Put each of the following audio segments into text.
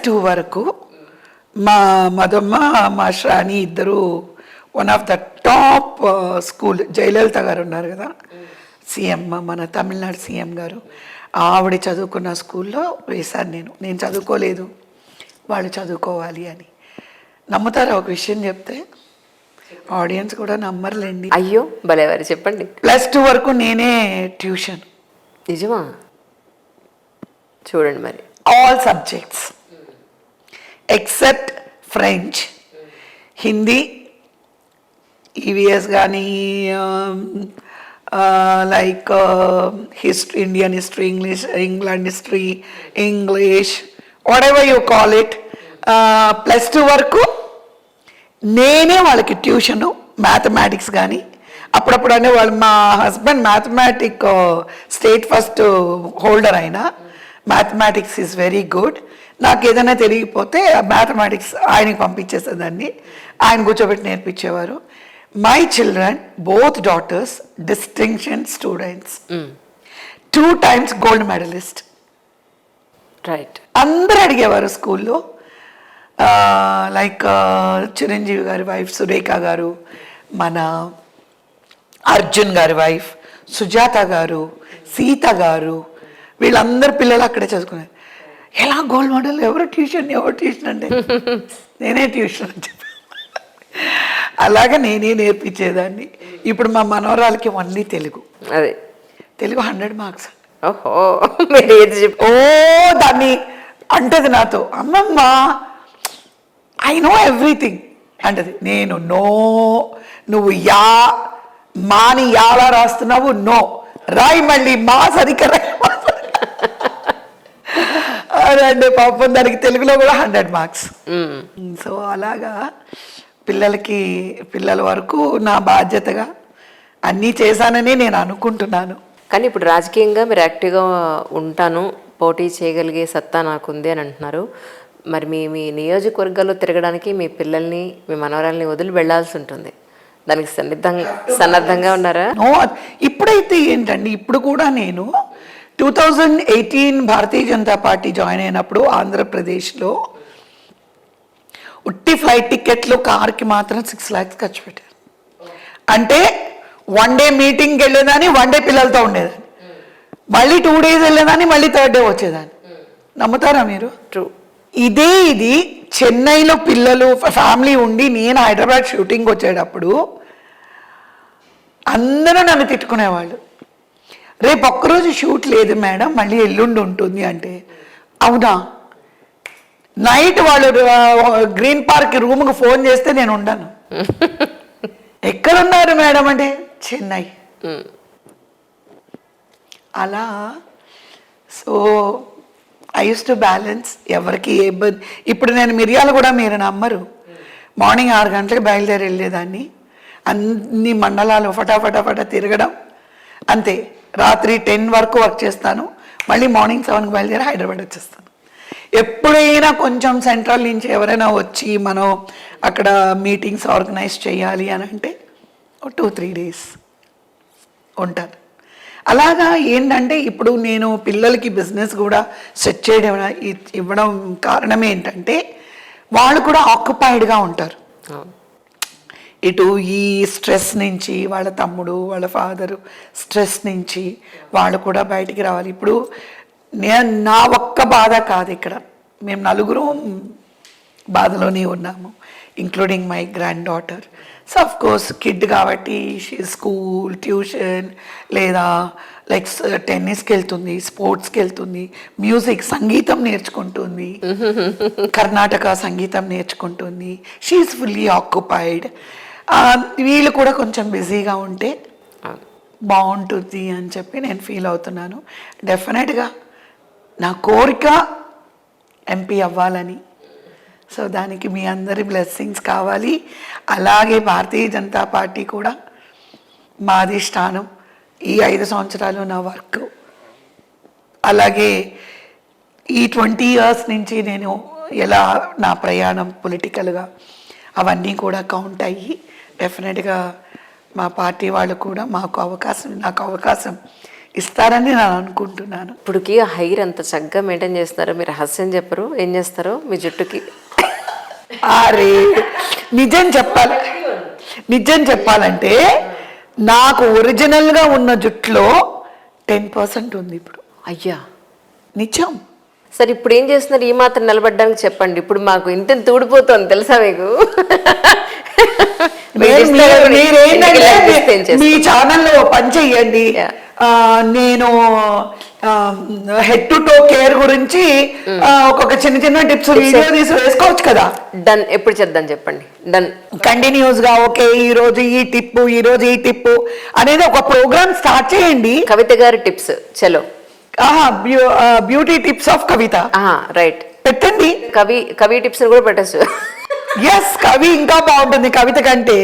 +2 వరకు మా మధమ్మ మా శ్రాని ఇద్దరు one of the top school. Jayalalitha గారు ఉన్నారు కదా, సీఎం, మన తమిళనాడు సీఎం గారు, ఆవిడ చదువుకున్న స్కూల్లో వేశాను. నేను చదువుకోలేదు, వాళ్ళు చదువుకోవాలి అని. నమ్ముతారా ఒక విషయం చెప్తే? ఆడియన్స్ కూడా నమ్మర్లేండి. అయ్యో భలేవారు, చెప్పండి. +2 వరకు నేనే ట్యూషన్. నిజమా? చూడండి మరి. All subjects except French, Hindi, EVS కానీ, like history, Indian history, England history, English, whatever you call it. +2 వరకు నేనే వాళ్ళకి ట్యూషను. మ్యాథమెటిక్స్ కానీ అప్పుడప్పుడు అంటే వాళ్ళు, మా husband mathematic state first holder అయినా, మ్యాథమెటిక్స్ ఈజ్ వెరీ గుడ్. నాకు ఏదైనా తెలియకపోతే మ్యాథమెటిక్స్ ఆయనకి పంపించేసేదాన్ని, ఆయన కూర్చోబెట్టి నేర్పించేవారు. My children, both daughters, distinction students, 2 times gold medalist. Right. అందరూ అడిగేవారు స్కూల్లో. లైక్ చిరంజీవి గారి వైఫ్ సురేఖ గారు, మన అర్జున్ గారి వైఫ్ సుజాత గారు, సీత గారు, వీళ్ళందరు పిల్లలు అక్కడే చదువుకున్నారు. ఎలా గోల్డ్ మెడల్? ఎవరు ట్యూషన్ అంటే నేనే ట్యూషన్ అని చెప్పి అలాగా నేనే నేర్పించేదాన్ని. ఇప్పుడు మా మనవరాలకి ఓన్లీ తెలుగు. అదే తెలుగు 100 మార్క్స్. ఓహో, మీరు ఏది చెప్పు. దాన్ని అంటది నాతో, అమ్మమ్మ ఐ నో ఎవ్రీథింగ్ అంటది. నేను నో, నువ్వు యా మాని యాలా రాస్తున్నావు, నో రాయి, మళ్ళీ మా సరిగ్గా రాయి. అంటే పాపం దానికి తెలుగులో కూడా 100 మార్క్స్. సో అలాగా పిల్లల వరకు నా బాధ్యతగా అన్నీ చేశానని నేను అనుకుంటున్నాను. కానీ ఇప్పుడు రాజకీయంగా మీరు యాక్టివ్గా ఉంటాను, పోటీ చేయగలిగే సత్తా నాకుంది అని అంటున్నారు. మరి మీ నియోజకవర్గాల్లో తిరగడానికి మీ పిల్లల్ని, మీ మనవరాల్ని వదిలి వెళ్లాల్సి ఉంటుంది. దానికి సన్నద్ధంగా ఉన్నారా? ఇప్పుడైతే ఏంటండి, ఇప్పుడు కూడా నేను 2018 భారతీయ జనతా పార్టీ జాయిన్ అయినప్పుడు ఆంధ్రప్రదేశ్లో ఉట్టి ఫ్లైట్ టికెట్లు, కార్కి మాత్రం 6 lakhs ఖర్చు పెట్టారు. అంటే 1 day మీటింగ్కి వెళ్ళేదాన్ని, 1 day పిల్లలతో ఉండేదాన్ని, మళ్ళీ 2 days వెళ్ళేదాన్ని, మళ్ళీ 3rd day వచ్చేదాన్ని. నమ్ముతారా మీరు? ట్రూ. ఇది చెన్నైలో పిల్లలు ఫ్యామిలీ ఉండి నేను హైదరాబాద్ షూటింగ్ వచ్చేటప్పుడు అందరూ నన్ను తిట్టుకునేవాళ్ళు. రేపు ఒక్కరోజు షూట్ లేదు మేడం, మళ్ళీ ఎల్లుండి ఉంటుంది అంటే, అవునా? నైట్ వాళ్ళు గ్రీన్ పార్క్ రూమ్కి ఫోన్ చేస్తే నేను ఉండను. ఎక్కడున్నారు మేడం అంటే, చెన్నై. అలా so I use to balance. ఎవరికి ఏ ఇబ్బంది. ఇప్పుడు నేను మిరియాలు కూడా మీరు నమ్మరు, మార్నింగ్ 6 గంటలకు బయలుదేరి వెళ్ళేదాన్ని, అన్ని మండలాలు ఫటాఫటా తిరగడం అంతే. రాత్రి 10 వరకు వర్క్ చేస్తాను, మళ్ళీ మార్నింగ్ 7కి బయలుదేరి హైదరాబాద్ వచ్చేస్తాను. ఎప్పుడైనా కొంచెం సెంట్రల్ నుంచి ఎవరైనా వచ్చి మనం అక్కడ మీటింగ్స్ ఆర్గనైజ్ చేయాలి అని అంటే 2-3 days ఉంటాను. అలాగా ఏంటంటే ఇప్పుడు నేను పిల్లలకి బిజినెస్ కూడా సెట్ చేయడం ఇవ్వడం కారణం ఏంటంటే వాళ్ళు కూడా ఆక్యుపైడ్గా ఉంటారు. ఇటు ఈ స్ట్రెస్ నుంచి, వాళ్ళ తమ్ముడు వాళ్ళ ఫాదరు స్ట్రెస్ నుంచి వాళ్ళు కూడా బయటికి రావాలి. ఇప్పుడు నా ఒక్క బాధ కాదు, ఇక్కడ మేము 4 బాధలోనే ఉన్నాము, including my granddaughter. So of course kid కాబట్టి షీ స్కూల్, ట్యూషన్, లేదా లైక్ టెన్నిస్కి వెళ్తుంది, స్పోర్ట్స్కి వెళ్తుంది, మ్యూజిక్ సంగీతం నేర్చుకుంటుంది, కర్ణాటక సంగీతం నేర్చుకుంటుంది. She's fully occupied. వీళ్ళు కూడా కొంచెం బిజీగా ఉంటే బాగుంటుంది అని చెప్పి నేను ఫీల్ అవుతున్నాను. డెఫినెట్గా నా కోరిక ఎంపీ అవ్వాలని. సో దానికి మీ అందరి బ్లెస్సింగ్స్ కావాలి. అలాగే భారతీయ జనతా పార్టీ కూడా మాది స్థానం. ఈ 5 సంవత్సరాలు నా వర్క్, అలాగే ఈ 20 years నుంచి నేను ఎలా నా ప్రయాణం పొలిటికల్గా అవన్నీ కూడా కౌంట్ అయ్యి డెఫినెట్గా మా పార్టీ వాళ్ళు కూడా నాకు అవకాశం ఇస్తారని నేను అనుకుంటున్నాను. ఇప్పుడుకి హెయిర్ అంత చక్కగా మెయింటైన్ చేస్తున్నారో మీరు రహస్యం చెప్పరు, ఏం చేస్తారో మీ జుట్టుకి? అరే నిజం చెప్పాలంటే నాకు ఒరిజినల్గా ఉన్న జుట్టులో 10% ఉంది ఇప్పుడు. అయ్యా, నిజం. సరే ఇప్పుడు ఏం చేస్తున్నారు? ఈ మాత్రం నిలబడడానికి చెప్పండి. ఇప్పుడు మాకు ఇంత ఊడిపోతుంది తెలుసా మీకు? మీ ఛానల్లో పని చెయ్యండి. నేను హెడ్ టు టో కేర్ గురించి ఒక్కొక్క చిన్న టిప్స్ వీడియో తీసి వేసుకోవచ్చు కదా. డన్. ఎప్పుడు చేద్దాం చెప్పండి. డన్. కంటిన్యూస్ గా ఓకే ఈ రోజు ఈ టిప్పు అనేది ఒక ప్రోగ్రామ్ స్టార్ట్ చేయండి. కవిత గారి టిప్స్ చలో. Beauty tips of Kavitha. Right, పెట్టండి. కవి టిప్స్ కూడా పెట్టచ్చు. ఎస్, కవి ఇంకా బాగుంటుంది కవిత కంటే.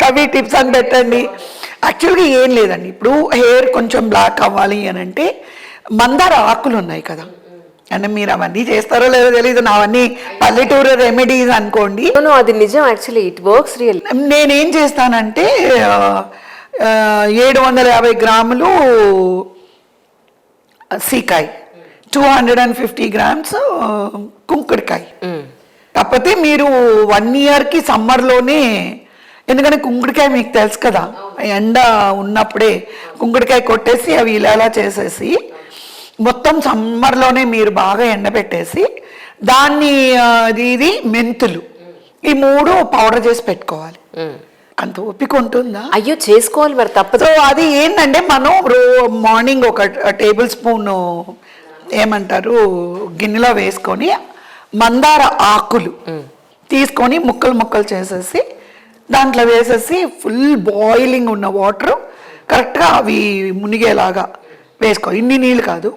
కవి టిప్స్ అని పెట్టండి. యాక్చువల్గా ఏం లేదండి, ఇప్పుడు హెయిర్ కొంచెం బ్లాక్ అవ్వాలి అని అంటే మందార ఆకులు ఉన్నాయి కదా, అంటే మీరు అవన్నీ చేస్తారో లేదో తెలియదు, నావన్నీ పల్లెటూరు రెమెడీస్ అనుకోండి. అది నిజం, యాక్చువల్లీ ఇట్ వర్క్స్ రియల్. నేనేం చేస్తానంటే 750 గ్రాములు సీకాయ, 250 గ్రామ్స్ కుంకుడుకాయ. కాకపోతే మీరు 1 ఇయర్కి సమ్మర్లోనే, ఎందుకంటే కుంకుడుకాయ మీకు తెలుసు కదా, ఎండ ఉన్నప్పుడే కుంకుడుకాయ కొట్టేసి అవి ఇలా చేసేసి మొత్తం సమ్మర్లోనే మీరు బాగా ఎండబెట్టేసి దాన్ని ఇది మెంతులు ఈ 3 పౌడర్ చేసి పెట్టుకోవాలి. అంత ఓపిక ఉంటుందా? అయ్యో చేసుకోవాలి మరి, తప్పదు. సో అది ఏంటంటే మనం మార్నింగ్ ఒక టేబుల్ స్పూన్ ఏమంటారు గిన్నెలో వేసుకొని మందార ఆకులు తీసుకొని ముక్కలు చేసేసి దాంట్లో వేసేసి ఫుల్ బాయిలింగ్ ఉన్న వాటర్ కరెక్ట్గా అవి మునిగేలాగా వేసుకో. ఇన్ని నీళ్ళు కాదు,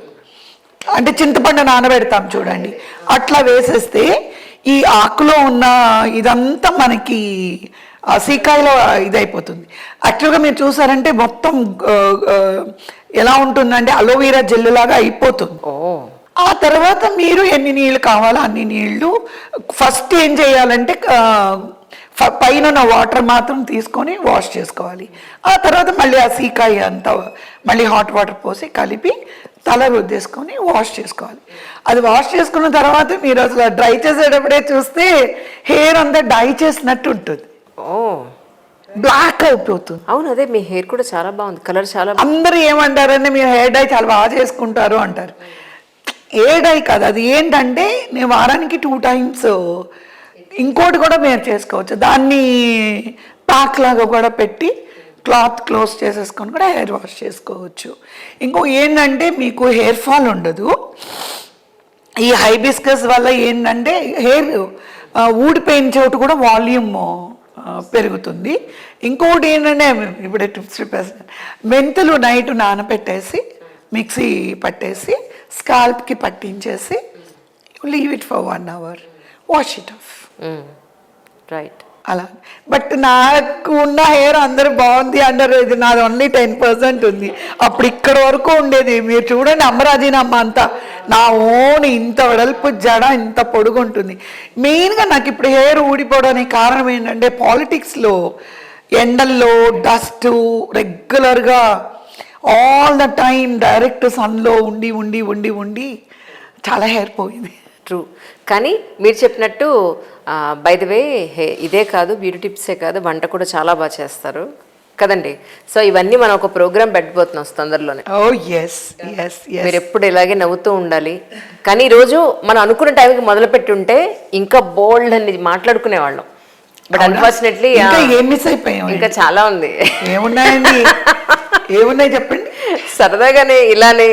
అంటే చింతపండు నానబెడతాం చూడండి, అట్లా వేసేస్తే ఈ ఆకులో ఉన్న ఇదంతా మనకి సీకాయలో ఇదైపోతుంది. యాక్చువల్గా మీరు చూసారంటే మొత్తం ఎలా ఉంటుందంటే అలోవెరా జెల్ లాగా అయిపోతుంది. ఆ తర్వాత మీరు ఎన్ని నీళ్ళు కావాలో అన్ని నీళ్ళు ఫస్ట్ ఏం చేయాలంటే పైన ఉన్న వాటర్ మాత్రం తీసుకొని వాష్ చేసుకోవాలి. ఆ తర్వాత మళ్ళీ ఆ సీకాయ అంతా మళ్ళీ హాట్ వాటర్ పోసి కలిపి తల రుద్దేసుకొని వాష్ చేసుకోవాలి. అది వాష్ చేసుకున్న తర్వాత మీరు అసలు డ్రై చేసేటప్పుడే చూస్తే హెయిర్ అంతా డై చేసినట్టు ఉంటుంది, బ్లాక్ అయిపోతుంది. అవును, అదే మీ హెయిర్ కూడా చాలా బాగుంది, కలర్ చాలా. అందరూ ఏమంటారంటే మీరు హెయిర్ డై చాలా బాగా చేసుకుంటారు అంటారు. ఏ డై కాదు, అది ఏంటంటే నేను వారానికి 2 times ఇంకోటి కూడా మీరు చేసుకోవచ్చు, దాన్ని ప్యాక్ లాగా కూడా పెట్టి క్లాత్ క్లోజ్ చేసేసుకొని కూడా హెయిర్ వాష్ చేసుకోవచ్చు. ఇంకో ఏంటంటే మీకు హెయిర్ ఫాల్ ఉండదు. ఈ హైబిస్కస్ వల్ల ఏంటంటే హెయిర్ ఊడిపోయిన చోటు కూడా వాల్యూమ్ పెరుగుతుంది. ఇంకోటి ఏంటంటే ఇప్పుడే టిప్స్ చెప్పేస్తాను, మెంతులు నైట్ నానబెట్టేసి మిక్సీ పట్టేసి స్కాల్ప్కి పట్టించేసి leave it for 1 hour, wash it off. Right, అలా. బట్ నాకు ఉన్న హెయిర్ అందరూ బాగుంది అంటారు, ఇది నాది ఓన్లీ 10% ఉంది. అప్పుడు ఇక్కడ వరకు ఉండేది, మీరు చూడండి అమ్మరాజీనమ్మ అంతా నా ఓన్ ఇంత వెడల్పు జడ ఇంత పొడుగు ఉంటుంది. మెయిన్గా నాకు ఇప్పుడు హెయిర్ ఊడిపోవడానికి కారణం ఏంటంటే పాలిటిక్స్లో ఎండల్లో డస్ట్ రెగ్యులర్గా ఆల్ ద టైమ్ డైరెక్ట్ సన్లో ఉండి చాలా హెయిర్ పోయింది. ట్రూ. కానీ మీరు చెప్పినట్టు బై ద వే ఇదే కాదు, బ్యూటీ టిప్సే కాదు, వంట కూడా చాలా బాగా చేస్తారు కదండి. సో ఇవన్నీ మనం ఒక ప్రోగ్రామ్ పెట్టబోతున్నాం తొందరలోనే. మీరు ఎప్పుడు ఇలాగే నవ్వుతూ ఉండాలి. కానీ ఈరోజు మనం అనుకున్న టైంకి మొదలుపెట్టి ఉంటే ఇంకా బోల్డ్ అని మాట్లాడుకునేవాళ్ళం. బట్ అన్ఫార్చునేట్లీ ఇంకా చాలా ఉంది. ఏమున్నాయి చెప్పండి. సరదాగానే ఇలానే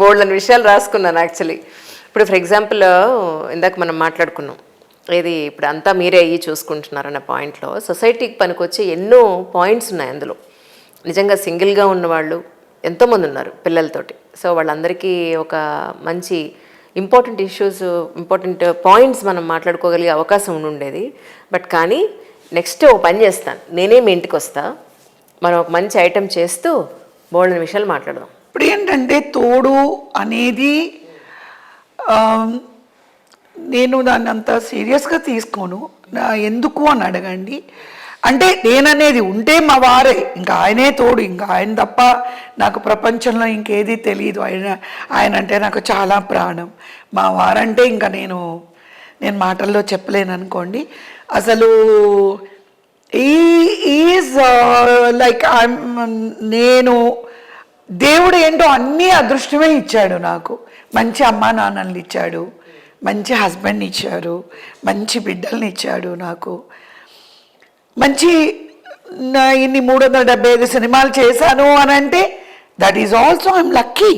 బోల్డ్ అని విషయాలు రాసుకున్నాను యాక్చువల్లీ. ఇప్పుడు ఫర్ ఎగ్జాంపుల్ ఇందాక మనం మాట్లాడుకున్నాం, ఇది ఇప్పుడు అంతా మీరే అయ్యి చూసుకుంటున్నారన్న పాయింట్లో సొసైటీకి పనికొచ్చే ఎన్నో పాయింట్స్ ఉన్నాయి అందులో. నిజంగా సింగిల్గా ఉన్నవాళ్ళు ఎంతోమంది ఉన్నారు పిల్లలతోటి. సో వాళ్ళందరికీ ఒక మంచి ఇంపార్టెంట్ పాయింట్స్ మనం మాట్లాడుకోగలిగే అవకాశం ఉండేది. బట్ కానీ నెక్స్ట్ ఓ పని చేస్తాను, నేనే మీ ఇంటికి వస్తా, మనం ఒక మంచి ఐటెం చేస్తూ బోల్డెన విషయాలు మాట్లాడదాం. ఇప్పుడు ఏంటంటే తోడు అనేది నేను దాన్ని అంత సీరియస్గా తీసుకోను. ఎందుకు అని అడగండి. అంటే నేననేది ఉంటే మా వారే, ఇంకా ఆయనే తోడు, ఇంకా ఆయన తప్ప నాకు ప్రపంచంలో ఇంకేది తెలియదు. ఆయన అంటే నాకు చాలా ప్రాణం. మా వారంటే ఇంకా నేను మాటల్లో చెప్పలేను అనుకోండి. అసలు ఈజ్ లైక్ నేను దేవుడు ఏంటో అన్నీ అదృష్టమే ఇచ్చాడు నాకు. మంచి అమ్మా నాన్నల్ని ఇచ్చాడు, మంచి హస్బెండ్ని ఇచ్చారు, మంచి బిడ్డల్ని ఇచ్చాడు నాకు. మంచి ఇన్ని 375 సినిమాలు చేశాను అని అంటే that is also I'm lucky.